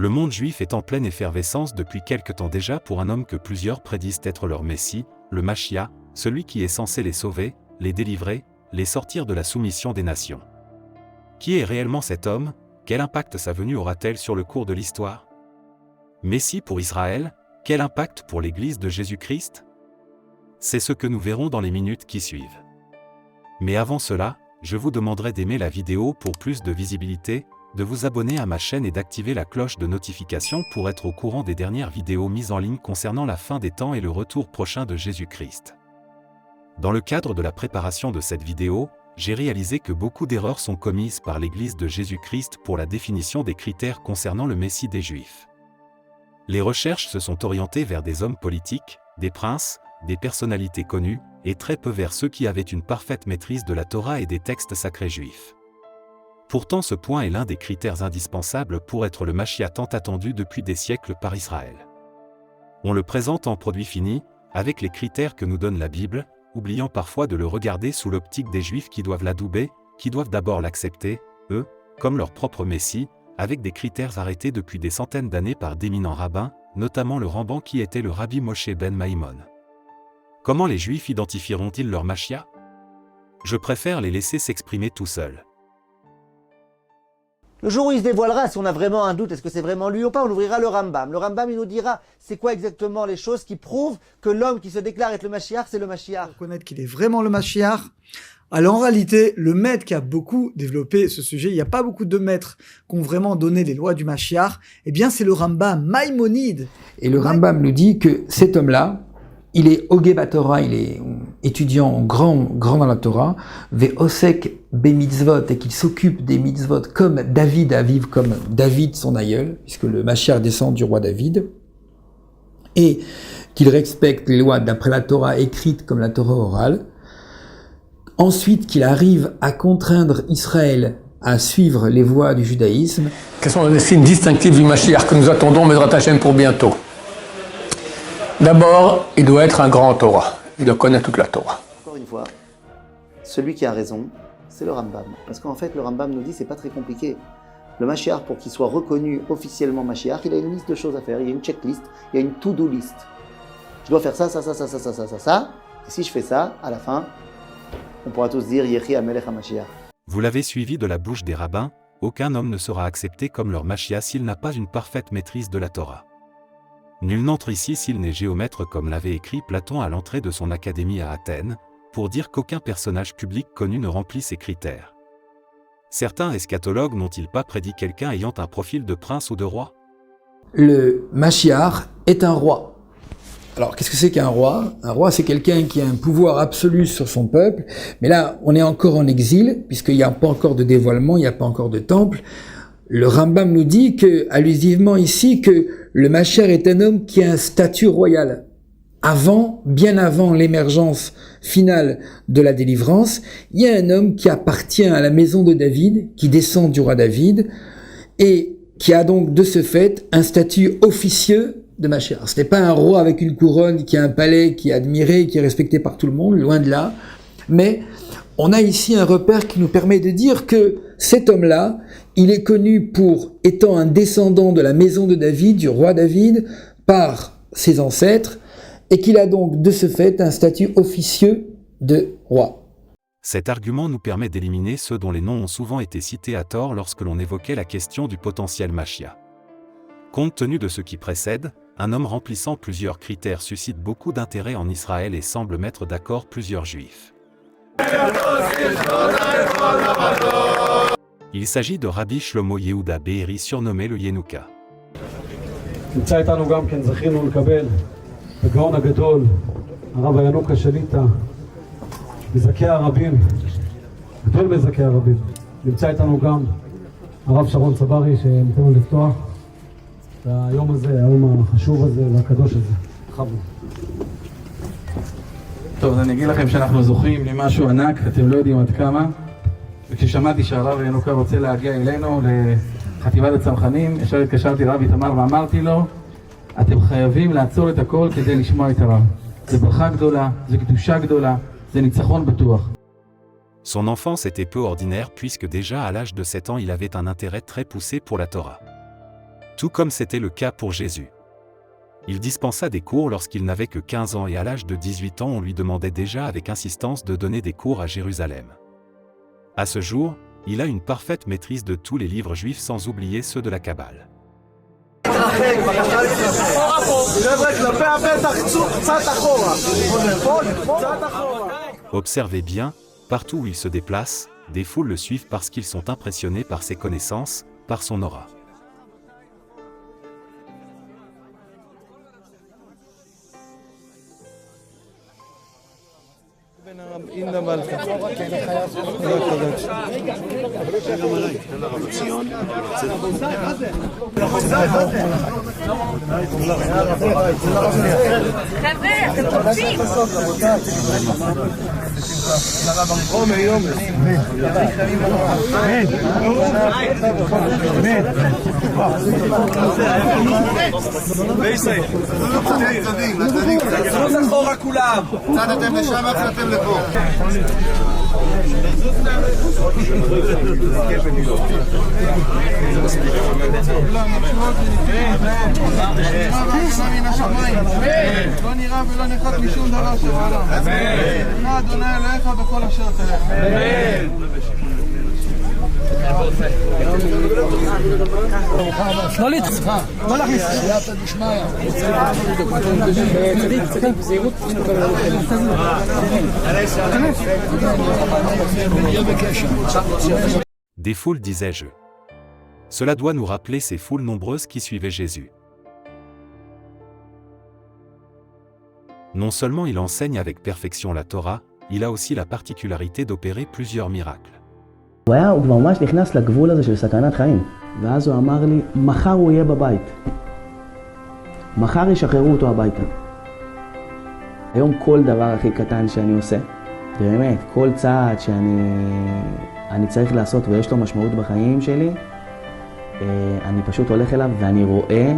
Le monde juif est en pleine effervescence depuis quelque temps déjà pour un homme que plusieurs prédisent être leur Messie, le Machia, celui qui est censé les sauver, les délivrer, les sortir de la soumission des nations. Qui est réellement cet homme? Quel impact sa venue aura-t-elle sur le cours de l'histoire? Messie pour Israël, quel impact pour l'Église de Jésus-Christ? C'est ce que nous verrons dans les minutes qui suivent. Mais avant cela, je vous demanderai d'aimer la vidéo pour plus de visibilité, de vous abonner à ma chaîne et d'activer la cloche de notification pour être au courant des dernières vidéos mises en ligne concernant la fin des temps et le retour prochain de Jésus-Christ. Dans le cadre de la préparation de cette vidéo, j'ai réalisé que beaucoup d'erreurs sont commises par l'Église de Jésus-Christ pour la définition des critères concernant le Messie des Juifs. Les recherches se sont orientées vers des hommes politiques, des princes, des personnalités connues, et très peu vers ceux qui avaient une parfaite maîtrise de la Torah et des textes sacrés juifs. Pourtant ce point est l'un des critères indispensables pour être le Machia tant attendu depuis des siècles par Israël. On le présente en produit fini, avec les critères que nous donne la Bible, oubliant parfois de le regarder sous l'optique des Juifs qui doivent l'adouber, qui doivent d'abord l'accepter, eux, comme leur propre Messie, avec des critères arrêtés depuis des centaines d'années par d'éminents rabbins, notamment le Ramban qui était le Rabbi Moshe ben Maïmon. Comment les Juifs identifieront-ils leur Machia? Je préfère les laisser s'exprimer tout seuls. Le jour où il se dévoilera, si on a vraiment un doute, est-ce que c'est vraiment lui ou pas, on ouvrira le Rambam. Le Rambam, il nous dira, c'est quoi exactement les choses qui prouvent que l'homme qui se déclare être le Mashiach, c'est le Mashiach. Pour connaître qu'il est vraiment le Mashiach, alors en réalité, le maître qui a beaucoup développé ce sujet, il n'y a pas beaucoup de maîtres qui ont vraiment donné les lois du Mashiach, eh bien c'est le Rambam Maïmonide. Et le Rambam nous dit que cet homme-là, il est Ogé Torah, il est étudiant grand dans la Torah, Ve'osek be-mitzvot, et qu'il s'occupe des mitzvot comme David à vivre, comme David son aïeul, puisque le Mashiach descend du roi David, et qu'il respecte les lois d'après la Torah écrite comme la Torah orale. Ensuite, qu'il arrive à contraindre Israël à suivre les voies du judaïsme. Quels sont les signes distinctifs du Mashiach que nous attendons, Bezrat Hashem, pour bientôt? D'abord, il doit être un grand Torah. Il doit connaître toute la Torah. Encore une fois, celui qui a raison, c'est le Rambam. Parce qu'en fait, le Rambam nous dit, c'est pas très compliqué. Le Mashiach, pour qu'il soit reconnu officiellement Mashiach, il a une liste de choses à faire. Il y a une checklist, il y a une to-do list. Je dois faire ça. Et si je fais ça, à la fin, on pourra tous dire Yehi Amelech HaMashiach. Vous l'avez suivi de la bouche des rabbins, aucun homme ne sera accepté comme leur Machia s'il n'a pas une parfaite maîtrise de la Torah. Nul n'entre ici s'il n'est géomètre comme l'avait écrit Platon à l'entrée de son académie à Athènes, pour dire qu'aucun personnage public connu ne remplit ces critères. Certains eschatologues n'ont-ils pas prédit quelqu'un ayant un profil de prince ou de roi? Le Mashiach est un roi. Alors, qu'est-ce que c'est qu'un roi? Un roi, c'est quelqu'un qui a un pouvoir absolu sur son peuple. Mais là, on est encore en exil, puisqu'il n'y a pas encore de dévoilement, il n'y a pas encore de temple. Le Rambam nous dit que, allusivement ici, que le Mashiach est un homme qui a un statut royal. Bien avant l'émergence finale de la délivrance, il y a un homme qui appartient à la maison de David, qui descend du roi David, et qui a donc de ce fait un statut officieux de Mashiach. Ce n'est pas un roi avec une couronne qui a un palais, qui est admiré, qui est respecté par tout le monde, loin de là. Mais on a ici un repère qui nous permet de dire que cet homme-là, il est connu pour étant un descendant de la maison de David, du roi David, par ses ancêtres, et qu'il a donc de ce fait un statut officieux de roi. Cet argument nous permet d'éliminer ceux dont les noms ont souvent été cités à tort lorsque l'on évoquait la question du potentiel Machia. Compte tenu de ce qui précède, un homme remplissant plusieurs critères suscite beaucoup d'intérêt en Israël et semble mettre d'accord plusieurs Juifs. Il s'agit de Rabbi Shlomo Yehuda Be'eri surnommé le Yenouka. נמצא איתנו גם כן, זכינו לקבל בגאון הגדול, הרב הינוקה שליטה, מזכי הרבים, גדול מזכי הרבים. נמצא איתנו גם הרב שרון צברי שניתן לו לפתוח את היום הזה, היום החשוב הזה והקדוש הזה. בכבוד. טוב, אז אני אגיד לכם שאנחנו זוכים למשהו ענק, אתם לא יודעים עד כמה. וכששמעתי שהרב ינוקה רוצה להגיע אלינו לחטיבת הצנחנים, ישר התקשרתי לרב איתמר ואמרתי לו, אתם חייבים לעצור את הכל כדי לשמוע את הרב. זה ברכה גדולה, זה קדושה גדולה, זה ניצחון בטוח. Son enfance était peu ordinaire puisque déjà à l'âge de 7 ans il avait un intérêt très poussé pour la Torah. Tout comme c'était le cas pour Jésus. Il dispensa des cours lorsqu'il n'avait que 15 ans et à l'âge de 18 ans on lui demandait déjà avec insistance de donner des cours à Jérusalem. À ce jour, il a une parfaite maîtrise de tous les livres juifs sans oublier ceux de la Kabbale. Observez bien, partout où il se déplace, des foules le suivent parce qu'ils sont impressionnés par ses connaissances, par son aura. לא נראה ולא נחת משום דבר שבעולם. נא אדוני אלוהיך בכל אשר תלך. לא להתחצחה, לא להכניס. סייעתא דשמיא. בזהירות. Des foules, disais-je. Cela doit nous rappeler ces foules nombreuses qui suivaient Jésus. Non seulement il enseigne avec perfection la Torah, il a aussi la particularité d'opérer plusieurs miracles. הוא כבר ממש נכנס לגבול הזה של סכנת חיים. ואז הוא אמר לי, מחר הוא יהיה בבית. מחר ישחררו אותו הביתה. היום כל דבר הכי קטן שאני עושה, באמת, כל צעד שאני צריך לעשות ויש לו משמעות בחיים שלי, אני פשוט הולך אליו ואני רואה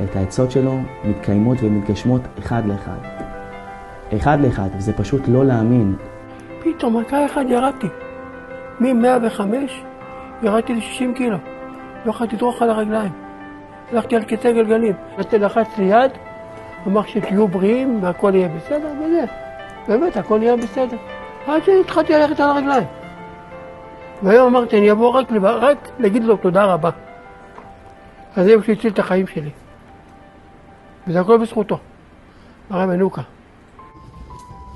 את העצות שלו מתקיימות ומתגשמות אחד לאחד. אחד לאחד, וזה פשוט לא להאמין. פתאום, מכה אחד ירדתי. מ-105 ירדתי ל-60 קילו. לא יכולתי לדרוך על הרגליים. הלכתי על קצה גלגלים. לחצתי יד, אמר שתהיו בריאים והכל יהיה בסדר, וזה. באמת, הכל יהיה בסדר. עד שהתחלתי ללכת על הרגליים. והיום אמרתי, אני אבוא רק להגיד לו תודה רבה. אז זה שהציל את החיים שלי. וזה הכל בזכותו. הרב ינוקה.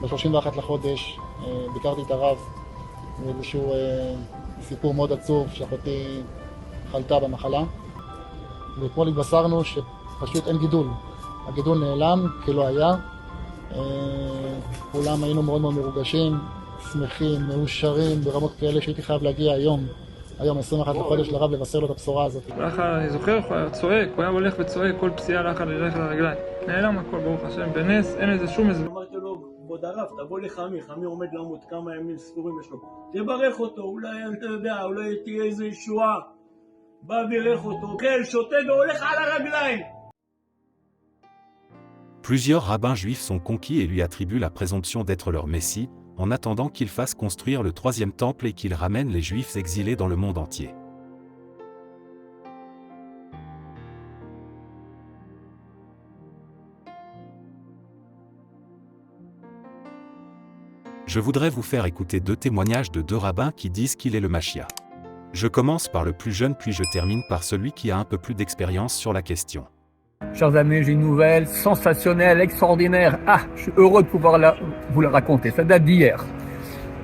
ב-31 לחודש ביקרתי את הרב באיזשהו סיפור מאוד עצוב שאחותי חלתה במחלה. ואתמול התבשרנו שפשוט אין גידול. הגידול נעלם כלא היה. כולם היינו מאוד מאוד מרוגשים, שמחים, מאושרים ברמות כאלה שהייתי חייב להגיע היום 21 לחודש לרב לבשר לו את הבשורה הזאת. ככה אני זוכר, הוא היה צועק, הוא היה הולך וצועק, כל פציעה הלכה ללכת לרגליים. נעלם הכל, ברוך השם, בנס, אין איזה שום איזה. אמרתי לו, כבוד הרב, תבוא לחמי, חמי עומד למות, כמה ימים ספורים יש לו. תברך אותו, אולי, אתה יודע, אולי תהיה איזו ישועה. בא בירך אותו, כן, שותה והולך על הרגליים. Plusieurs rabbins juifs sont conquis et lui attribuent la présomption d'être leur Messie, en attendant qu'il fasse construire le troisième temple et qu'il ramène les Juifs exilés dans le monde entier. Je voudrais vous faire écouter deux témoignages de deux rabbins qui disent qu'il est le Mashiach. Je commence par le plus jeune puis je termine par celui qui a un peu plus d'expérience sur la question. Chers amis, j'ai une nouvelle sensationnelle, extraordinaire. Ah, je suis heureux de pouvoir vous la raconter. Ça date d'hier.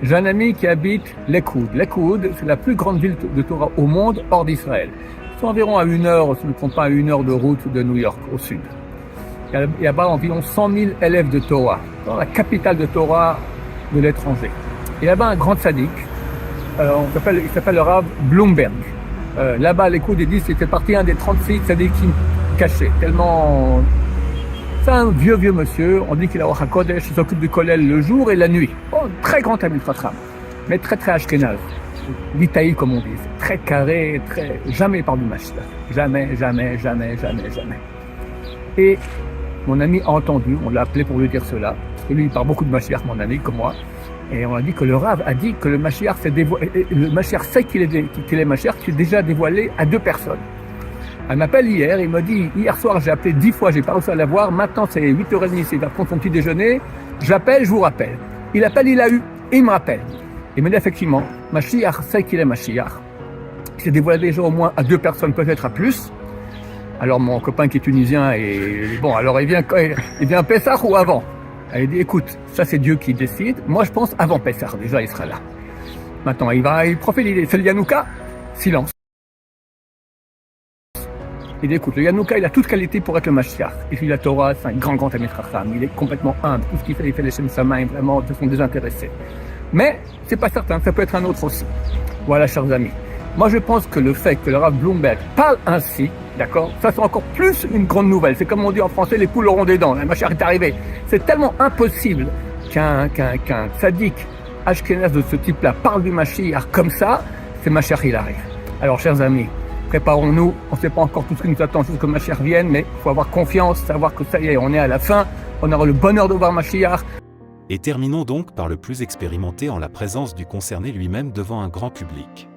J'ai un ami qui habite Lakewood. Lakewood, c'est la plus grande ville de Torah au monde, hors d'Israël. C'est environ à 1 heure, si je ne me trompe pas, à 1 heure de route de New York, au sud. Il y a là-bas environ 100 000 élèves de Torah, dans la capitale de Torah de l'étranger. Il y a là-bas un grand tzaddik, il s'appelle le Rav Bloomberg. Là-bas, Lakewood, il dit c'était parti un des 36 tzaddikim caché, tellement... C'est un vieux monsieur, on dit qu'il a Ruach HaKodesh, il s'occupe du kollel le jour et la nuit. Bon, très grand ami Chacham, mais très ashkénaze. Litaï comme on dit, très carré, jamais il parle du Mashiach. Jamais. Et mon ami a entendu, on l'a appelé pour lui dire cela, parce que lui il parle beaucoup de Mashiach, mon ami, comme moi, et on a dit que le Rav a dit que le Mashiach s'est dévoilé, le Mashiach sait qu'il est Mashiach, qu'il est déjà dévoilé à 2 personnes. Elle m'appelle hier, il m'a dit, hier soir j'ai appelé 10 fois, j'ai pas réussi à la voir, maintenant c'est 8h30, il va prendre son petit déjeuner, j'appelle, je vous rappelle. Il appelle, il a eu, et il me rappelle. Il me dit effectivement, Mashiach sait qu'il est Mashiach. Il s'est dévoilé déjà au moins à 2 personnes, peut-être à plus. Alors mon copain qui est tunisien, et bon, alors il vient Pessah ou avant? Il dit, écoute, ça c'est Dieu qui décide, moi je pense avant Pessah, déjà il sera là. Maintenant il profite l'idée, c'est le Yanouka, silence. Il dit, écoute, le Yanouka, il a toute qualité pour être le Mashiach. Il fait la Torah, c'est un grand Talmid Chacham. Il est complètement humble. Tout ce qu'il fait, il fait les Shem Samaim, vraiment, de façon désintéressée. Mais, c'est pas certain, ça peut être un autre aussi. Voilà, chers amis. Moi, je pense que le fait que le Rav Bloomberg parle ainsi, d'accord, ça c'est encore plus une grande nouvelle. C'est comme on dit en français, les poules auront des dents. Le Mashiach est arrivé. C'est tellement impossible qu'un tzaddik ashkénaze de ce type-là parle du Mashiach comme ça, c'est Mashiach, il arrive. Alors, chers amis, préparons-nous, on ne sait pas encore tout ce qui nous attend jusqu'à Mashiach vienne, mais il faut avoir confiance, savoir que ça y est, on est à la fin, on aura le bonheur de voir Mashiach. Et terminons donc par le plus expérimenté en la présence du concerné lui-même devant un grand public.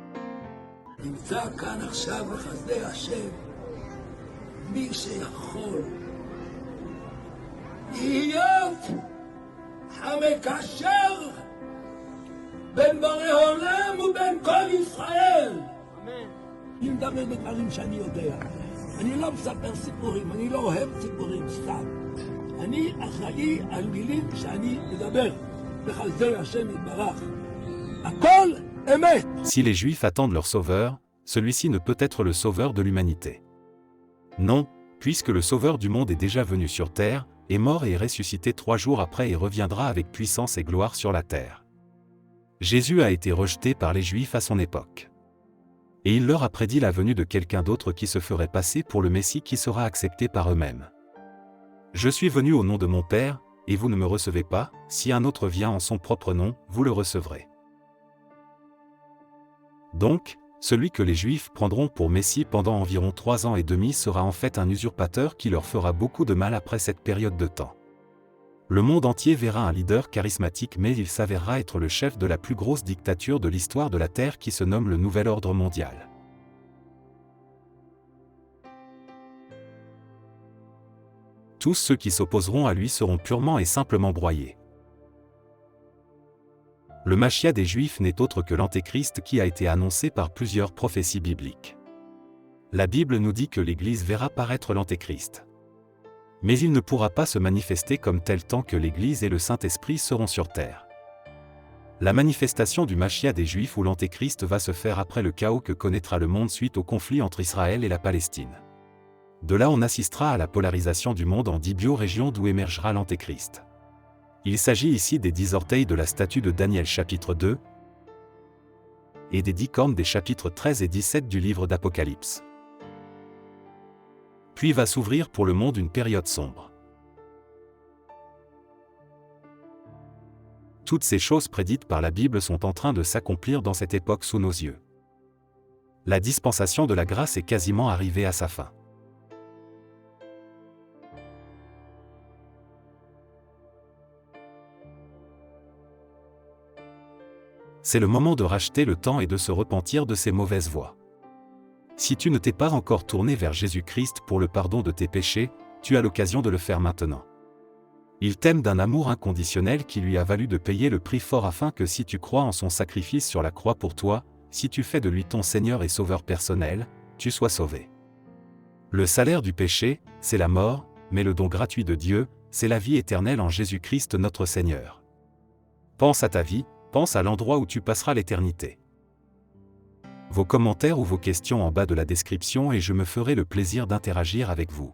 אני מדבר בדברים שאני יודע. אני לא מספר סיפורים, אני לא אוהב סיפורים סתם. אני אחראי על מילים שאני מדבר. בחסדי השם יתברך. הכל אמת. Si les Juifs attendent leur sauveur, celui-ci ne peut être le sauveur de l'humanité. Non, puisque le sauveur du monde est déjà venu sur terre, est mort et est ressuscité 3 jours après et reviendra avec puissance et gloire sur la terre. Jésus a été rejeté par les Juifs à son époque. Et il leur a prédit la venue de quelqu'un d'autre qui se ferait passer pour le Messie qui sera accepté par eux-mêmes. Je suis venu au nom de mon Père, et vous ne me recevez pas, si un autre vient en son propre nom, vous le recevrez. Donc, celui que les Juifs prendront pour Messie pendant environ 3 ans et demi sera en fait un usurpateur qui leur fera beaucoup de mal après cette période de temps. Le monde entier verra un leader charismatique, mais il s'avérera être le chef de la plus grosse dictature de l'histoire de la Terre qui se nomme le Nouvel Ordre Mondial. Tous ceux qui s'opposeront à lui seront purement et simplement broyés. Le Mashiach des Juifs n'est autre que l'Antéchrist qui a été annoncé par plusieurs prophéties bibliques. La Bible nous dit que l'Église verra paraître l'Antéchrist. Mais il ne pourra pas se manifester comme tel tant que l'Église et le Saint-Esprit seront sur terre. La manifestation du Mashiach des Juifs ou l'Antéchrist va se faire après le chaos que connaîtra le monde suite au conflit entre Israël et la Palestine. De là on assistera à la polarisation du monde en 10 biorégions d'où émergera l'Antéchrist. Il s'agit ici des 10 orteils de la statue de Daniel chapitre 2 et des 10 cornes des chapitres 13 et 17 du livre d'Apocalypse. Puis va s'ouvrir pour le monde une période sombre. Toutes ces choses prédites par la Bible sont en train de s'accomplir dans cette époque sous nos yeux. La dispensation de la grâce est quasiment arrivée à sa fin. C'est le moment de racheter le temps et de se repentir de ses mauvaises voies. Si tu ne t'es pas encore tourné vers Jésus-Christ pour le pardon de tes péchés, tu as l'occasion de le faire maintenant. Il t'aime d'un amour inconditionnel qui lui a valu de payer le prix fort afin que si tu crois en son sacrifice sur la croix pour toi, si tu fais de lui ton Seigneur et Sauveur personnel, tu sois sauvé. Le salaire du péché, c'est la mort, mais le don gratuit de Dieu, c'est la vie éternelle en Jésus-Christ notre Seigneur. Pense à ta vie, pense à l'endroit où tu passeras l'éternité. Vos commentaires ou vos questions en bas de la description et je me ferai le plaisir d'interagir avec vous.